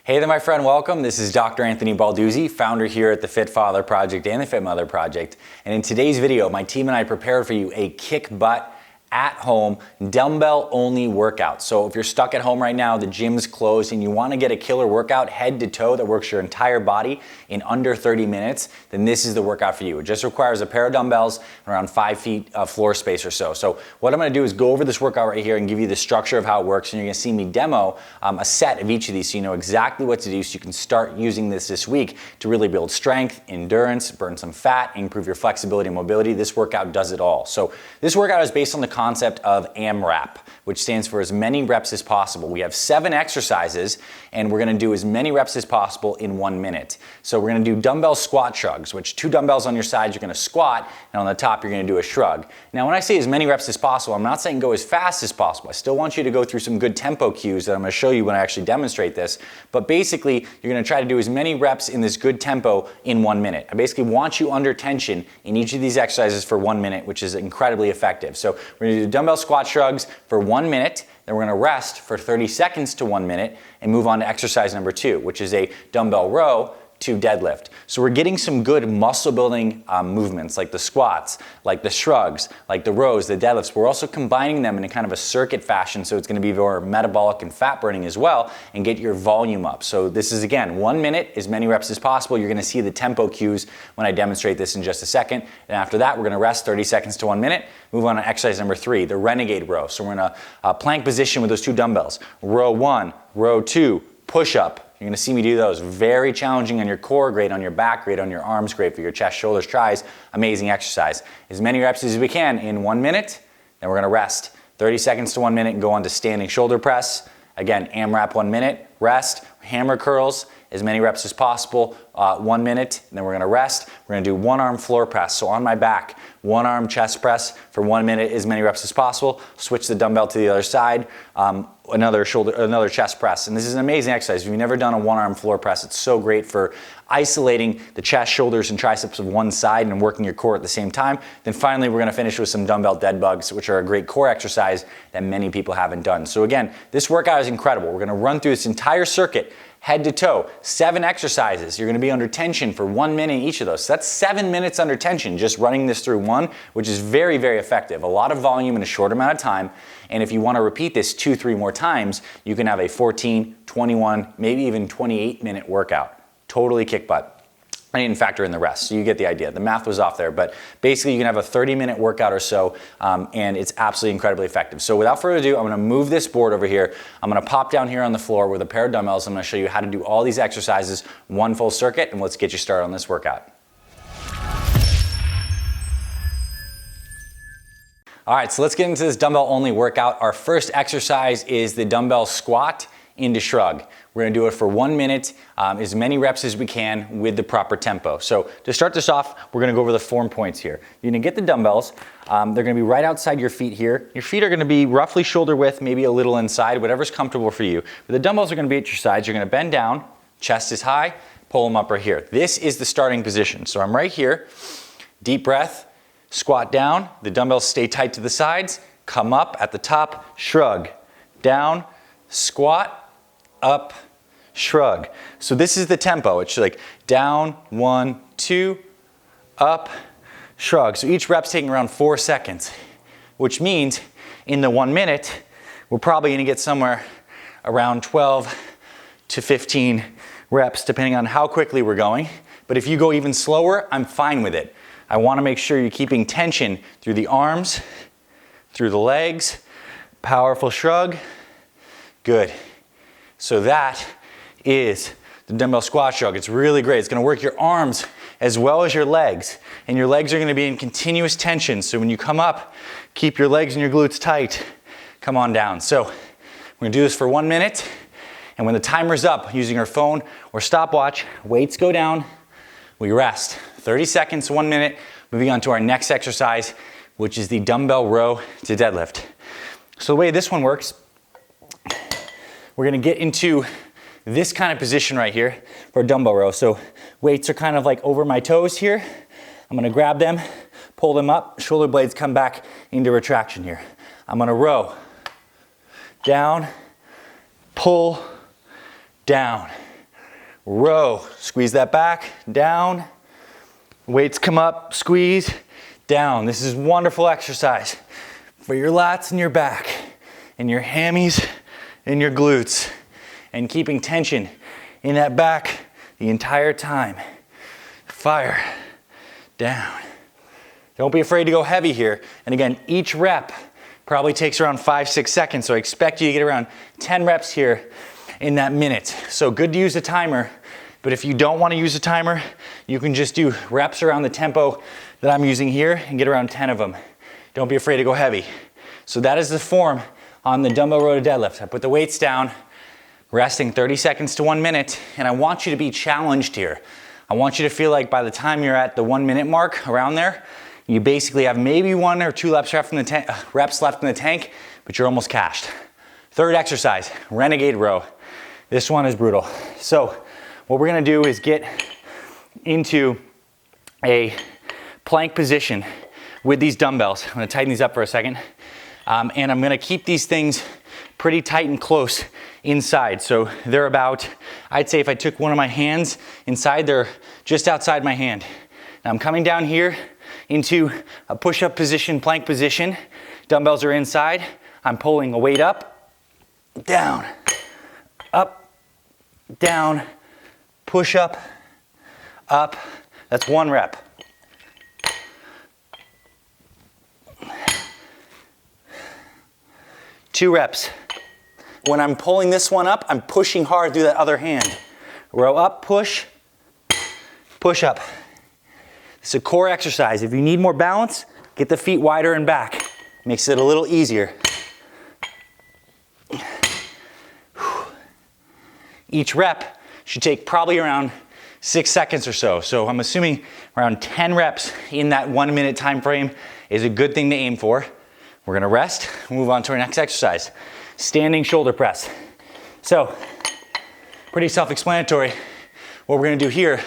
Hey there, my friend, welcome. This is Dr. Anthony Balduzzi, founder here at the Fit Father Project and the Fit Mother Project. And in today's video, my team and I prepared for you a kick butt at home dumbbell only workout. So if you're stuck at home right now, the gym's closed, and you want to get a killer workout head to toe that works your entire body in under 30 minutes, then this is the workout for you. It just requires a pair of dumbbells and around 5 feet of floor space or so. So what I'm going to do is go over this workout right here and give you the structure of how it works, and you're going to see me demo a set of each of these so you know exactly what to do, so you can start using this week to really build strength, endurance, burn some fat, improve your flexibility and mobility. This workout does it all. So this workout is based on the concept of AMRAP, which stands for as many reps as possible. We have 7 exercises, and we're going to do as many reps as possible in 1 minute. So we're going to do dumbbell squat shrugs, which 2 dumbbells on your sides, you're going to squat, and on the top you're going to do a shrug. Now when I say as many reps as possible, I'm not saying go as fast as possible. I still want you to go through some good tempo cues that I'm going to show you when I actually demonstrate this. But basically, you're going to try to do as many reps in this good tempo in 1 minute. I basically want you under tension in each of these exercises for 1 minute, which is incredibly effective. So we're going to do dumbbell squat shrugs for 1 minute, then we're going to rest for 30 seconds to 1 minute and move on to exercise number 2, which is a dumbbell row to deadlift. So we're getting some good muscle building movements like the squats, like the shrugs, like the rows, the deadlifts. We're also combining them in a kind of a circuit fashion, so it's going to be more metabolic and fat burning as well, and get your volume up. So this is, again, 1 minute, as many reps as possible. You're going to see the tempo cues when I demonstrate this in just a second. And after that, we're going to rest 30 seconds to 1 minute, move on to exercise number 3, the Renegade Row. So we're in a plank position with those 2 dumbbells. Row 1, row 2, push up. You're going to see me do those. Very challenging on your core, great on your back, great on your arms, great for your chest, shoulders, tries. Amazing exercise. As many reps as we can in 1 minute, then we're going to rest. 30 seconds to 1 minute and go on to standing shoulder press. Again, AMRAP 1 minute, rest, hammer curls, as many reps as possible, 1 minute, and then we're going to rest. We're going to do 1 arm floor press. So on my back, 1 arm chest press for 1 minute, as many reps as possible. Switch the dumbbell to the other side, another chest press. And this is an amazing exercise. If you've never done a 1 arm floor press, it's so great for isolating the chest, shoulders, and triceps of one side and working your core at the same time. Then finally, we're going to finish with some dumbbell Deadbugs, which are a great core exercise that many people haven't done. So again, this workout is incredible. We're going to run through this entire circuit, head to toe, 7 exercises. You're going to be under tension for 1 minute each of those. So that's 7 minutes under tension just running this through one, which is very, very effective. A lot of volume in a short amount of time. And if you want to repeat this 2-3 more times, you can have a 14, 21, maybe even 28-minute workout. Totally kick butt. I didn't factor in the rest, so you get the idea. The math was off there, but basically you can have a 30-minute workout or so, and it's absolutely incredibly effective. So without further ado, I'm going to move this board over here. I'm going to pop down here on the floor with a pair of dumbbells. I'm going to show you how to do all these exercises, one full circuit, and let's get you started on this workout. All right, so let's get into this dumbbell only workout. Our first exercise is the dumbbell squat into shrug. We're going to do it for 1 minute, as many reps as we can with the proper tempo. So to start this off, we're going to go over the form points here. You're going to get the dumbbells. They're going to be right outside your feet here. Your feet are going to be roughly shoulder width, maybe a little inside, whatever's comfortable for you. But the dumbbells are going to be at your sides. You're going to bend down, chest is high, pull them up right here. This is the starting position. So I'm right here, deep breath, squat down, the dumbbells stay tight to the sides, come up at the top, shrug, down, squat, up, shrug. So this is the tempo. It's like down, 1, 2, up, shrug. So each rep's taking around 4 seconds, which means in the 1 minute, we're probably going to get somewhere around 12 to 15 reps, depending on how quickly we're going. But if you go even slower, I'm fine with it. I want to make sure you're keeping tension through the arms, through the legs. Powerful shrug. Good. So that is the dumbbell squat shrug. It's really great. It's going to work your arms as well as your legs. And your legs are going to be in continuous tension. So when you come up, keep your legs and your glutes tight. Come on down. So we're going to do this for 1 minute. And when the timer's up, using our phone or stopwatch, weights go down. We rest. 30 seconds, 1 minute. Moving on to our next exercise, which is the dumbbell row to deadlift. So the way this one works, we're going to get into this kind of position right here for a dumbbell row. So weights are kind of like over my toes here. I'm going to grab them, pull them up, shoulder blades come back into retraction here. I'm going to row, down, pull, down. row. Squeeze that back, down. Weights come up, squeeze, down. This is wonderful exercise for your lats and your back and your hammies and your glutes, and keeping tension in that back the entire time. Fire, down. Don't be afraid to go heavy here. And again, each rep probably takes around 5-6 seconds, so I expect you to get around 10 reps here in that minute. So good to use a timer, but if you don't want to use a timer, you can just do reps around the tempo that I'm using here and get around 10 of them. Don't be afraid to go heavy. So that is the form on the dumbbell row to deadlift. I put the weights down, resting 30 seconds to 1 minute, and I want you to be challenged here. I want you to feel like by the time you're at the 1 minute mark, around there, you basically have maybe 1 or 2 reps left in the tank, but you're almost cashed. Third exercise, Renegade Row. This one is brutal. So what we're gonna do is get into a plank position with these dumbbells. I'm gonna tighten these up for a second. And I'm gonna keep these things pretty tight and close inside. So they're about, I'd say if I took one of my hands inside, they're just outside my hand. Now I'm coming down here into a push-up position, plank position. Dumbbells are inside. I'm pulling a weight up, down, push up, up. That's 1 rep. Two reps. When I'm pulling this one up, I'm pushing hard through that other hand. Row up, push, push up. It's a core exercise. If you need more balance, get the feet wider and back. Makes it a little easier. Each rep should take probably around 6 seconds or so. So I'm assuming around 10 reps in that 1 minute time frame is a good thing to aim for. We're gonna rest, move on to our next exercise. Standing shoulder press. So, pretty self-explanatory. What we're gonna do here,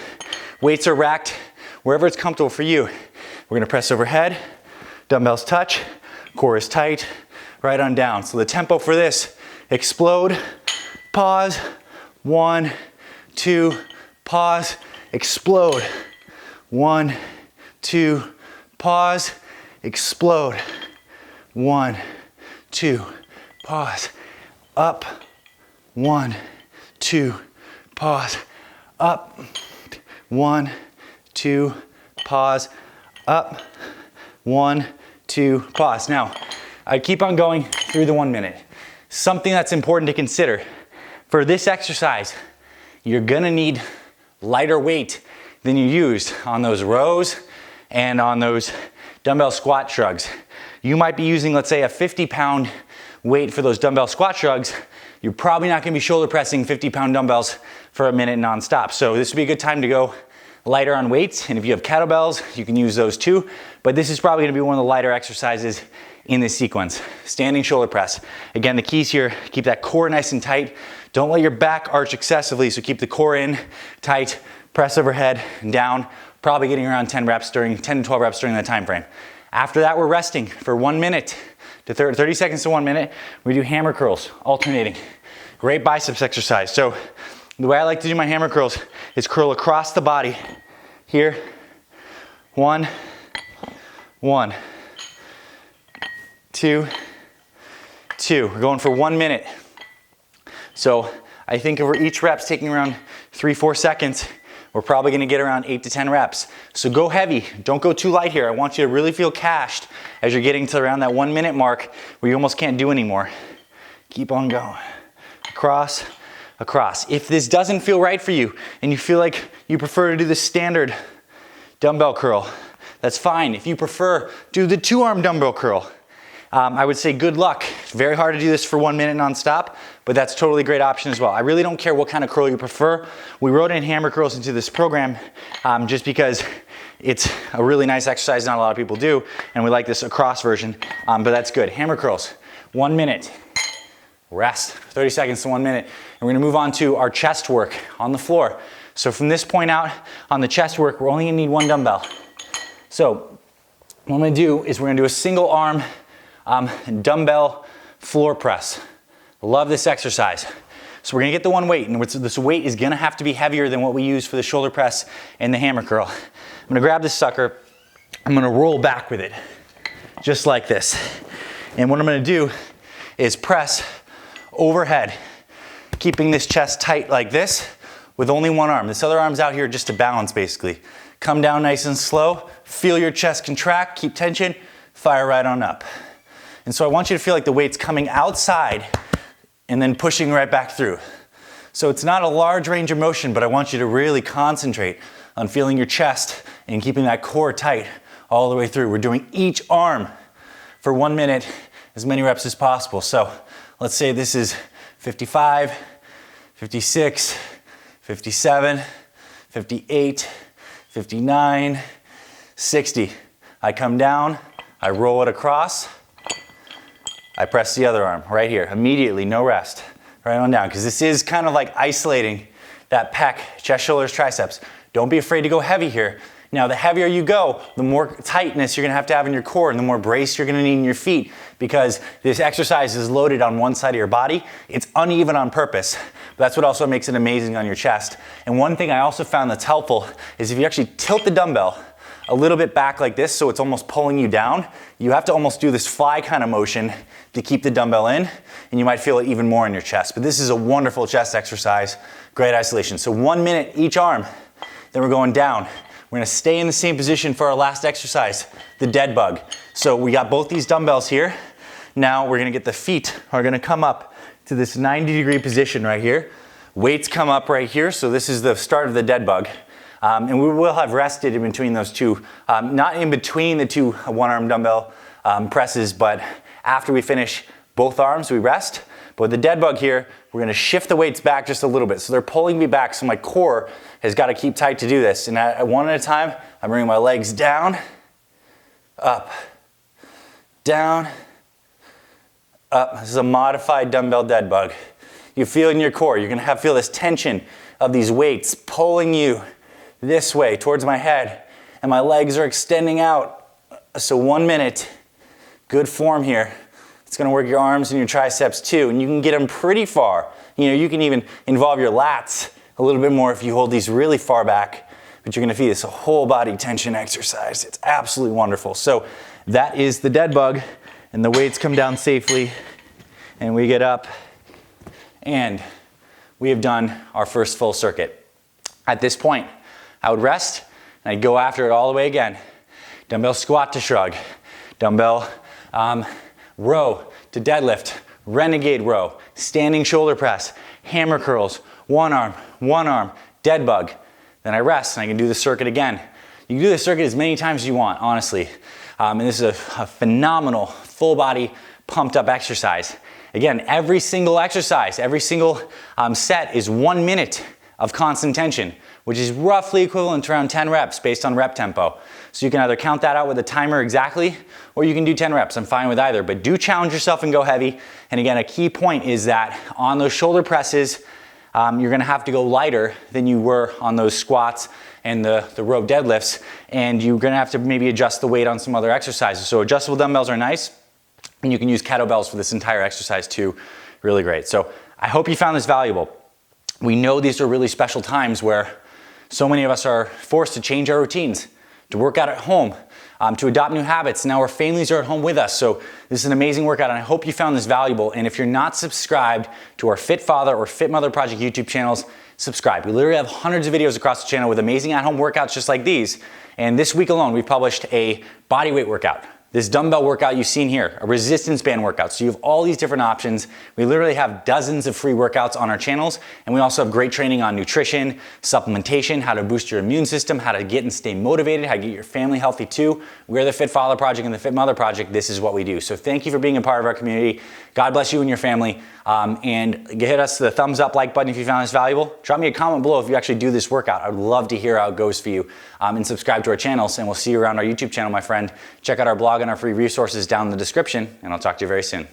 weights are racked wherever it's comfortable for you. We're gonna press overhead, dumbbells touch, core is tight, right on down. So the tempo for this, explode, pause, 1, 2, pause, explode. 1, 2, pause, explode. 1, 2, pause, up, 1, 2, pause, up, 1, 2, pause, up, 1, 2, pause. Now, I keep on going through the 1 minute. Something that's important to consider. For this exercise, you're gonna need lighter weight than you used on those rows and on those dumbbell squat shrugs. You might be using, let's say, a 50-pound weight for those dumbbell squat shrugs. You're probably not gonna be shoulder pressing 50-pound dumbbells for a minute nonstop. So this would be a good time to go lighter on weights. And if you have kettlebells, you can use those too. But this is probably gonna be one of the lighter exercises in this sequence. Standing shoulder press. Again, the keys here, keep that core nice and tight. Don't let your back arch excessively, so keep the core in, tight, press overhead and down, probably getting around 10 to 12 reps during that time frame. After that, we're resting for 1 minute to 30 seconds to 1 minute. We do hammer curls, alternating. Great biceps exercise. So the way I like to do my hammer curls is curl across the body. Here, 1, 1, 2, 2. We're going for 1 minute. So I think over each rep's taking around 3-4 seconds. We're probably gonna get around 8 to 10 reps. So go heavy, don't go too light here. I want you to really feel cashed as you're getting to around that 1 minute mark where you almost can't do anymore. Keep on going. Across, across. If this doesn't feel right for you and you feel like you prefer to do the standard dumbbell curl, that's fine. If you prefer, do the 2-arm dumbbell curl. I would say good luck. It's very hard to do this for 1 minute nonstop, but that's totally a great option as well. I really don't care what kind of curl you prefer. We wrote in hammer curls into this program just because it's a really nice exercise not a lot of people do, and we like this across version, but that's good. Hammer curls, 1 minute, rest, 30 seconds to 1 minute, and we're gonna move on to our chest work on the floor. So from this point out on the chest work, we're only gonna need 1 dumbbell. So what I'm gonna do is we're gonna do a single arm dumbbell floor press. Love this exercise. So we're gonna get the one weight, and this weight is gonna have to be heavier than what we use for the shoulder press and the hammer curl. I'm gonna grab this sucker, I'm gonna roll back with it, just like this. And what I'm gonna do is press overhead, keeping this chest tight like this with only one arm. This other arm's out here just to balance basically. Come down nice and slow, feel your chest contract, keep tension, fire right on up. And so I want you to feel like the weight's coming outside and then pushing right back through. So it's not a large range of motion, but I want you to really concentrate on feeling your chest and keeping that core tight all the way through. We're doing each arm for 1 minute, as many reps as possible. So let's say this is 55, 56, 57, 58, 59, 60. I come down, I roll it across, I press the other arm right here, immediately, no rest, right on down, because this is kind of like isolating that pec, chest, shoulders, triceps. Don't be afraid to go heavy here. Now, the heavier you go, the more tightness you're gonna have in your core and the more brace you're gonna need in your feet, because this exercise is loaded on one side of your body. It's uneven on purpose. But that's what also makes it amazing on your chest. And one thing I also found that's helpful is if you actually tilt the dumbbell a little bit back like this, so it's almost pulling you down, you have to almost do this fly kind of motion to keep the dumbbell in, and you might feel it even more in your chest. But this is a wonderful chest exercise, great isolation. So 1 minute each arm, then we're going down. We're gonna stay in the same position for our last exercise, the dead bug. So we got both these dumbbells here. Now we're gonna get the feet are gonna come up to this 90-degree position right here. Weights come up right here, so this is the start of the dead bug. And we will have rested in between those two, not in between the two one-arm dumbbell presses, but after we finish both arms, we rest. But with the dead bug here, we're gonna shift the weights back just a little bit. So they're pulling me back, so my core has got to keep tight to do this. And one at a time, I'm bringing my legs down, up, down, up. This is a modified dumbbell dead bug. You feel it in your core. You're gonna feel this tension of these weights pulling you this way towards my head, and my legs are extending out. So 1 minute, good form here. It's gonna work your arms and your triceps too, and you can get them pretty far. You know, you can even involve your lats a little bit more if you hold these really far back, but you're gonna feel this a whole body tension exercise. It's absolutely wonderful. So that is the dead bug, and the weights come down safely, and we get up, and we have done our first full circuit. At this point, I would rest, and I'd go after it all the way again. Dumbbell squat to shrug, dumbbell row to deadlift, renegade row, standing shoulder press, hammer curls, one arm, dead bug. Then I rest and I can do the circuit again. You can do this circuit as many times as you want, honestly. And this is a phenomenal full body pumped up exercise. Again, every single exercise, every single set is 1 minute of constant tension, which is roughly equivalent to around 10 reps based on rep tempo. So you can either count that out with a timer exactly, or you can do 10 reps. I'm fine with either, but do challenge yourself and go heavy. And again, a key point is that on those shoulder presses, you're gonna have to go lighter than you were on those squats and the row deadlifts, and you're gonna have to maybe adjust the weight on some other exercises. So adjustable dumbbells are nice, and you can use kettlebells for this entire exercise too. Really great. So I hope you found this valuable. We know these are really special times where so many of us are forced to change our routines, to work out at home, to adopt new habits. Now our families are at home with us. So this is an amazing workout, and I hope you found this valuable. And if you're not subscribed to our Fit Father or Fit Mother Project YouTube channels, subscribe. We literally have hundreds of videos across the channel with amazing at-home workouts just like these. And this week alone, we've published a bodyweight workout, this dumbbell workout you've seen here, a resistance band workout. So you have all these different options. We literally have dozens of free workouts on our channels, and we also have great training on nutrition, supplementation, how to boost your immune system, how to get and stay motivated, how to get your family healthy too. We're the Fit Father Project and the Fit Mother Project. This is what we do. So thank you for being a part of our community. God bless you and your family. And hit us the thumbs up, like button if you found this valuable. Drop me a comment below if you actually do this workout. I would love to hear how it goes for you. And subscribe to our channels, and we'll see you around our YouTube channel, my friend. Check out our blog and our free resources down in the description, and I'll talk to you very soon.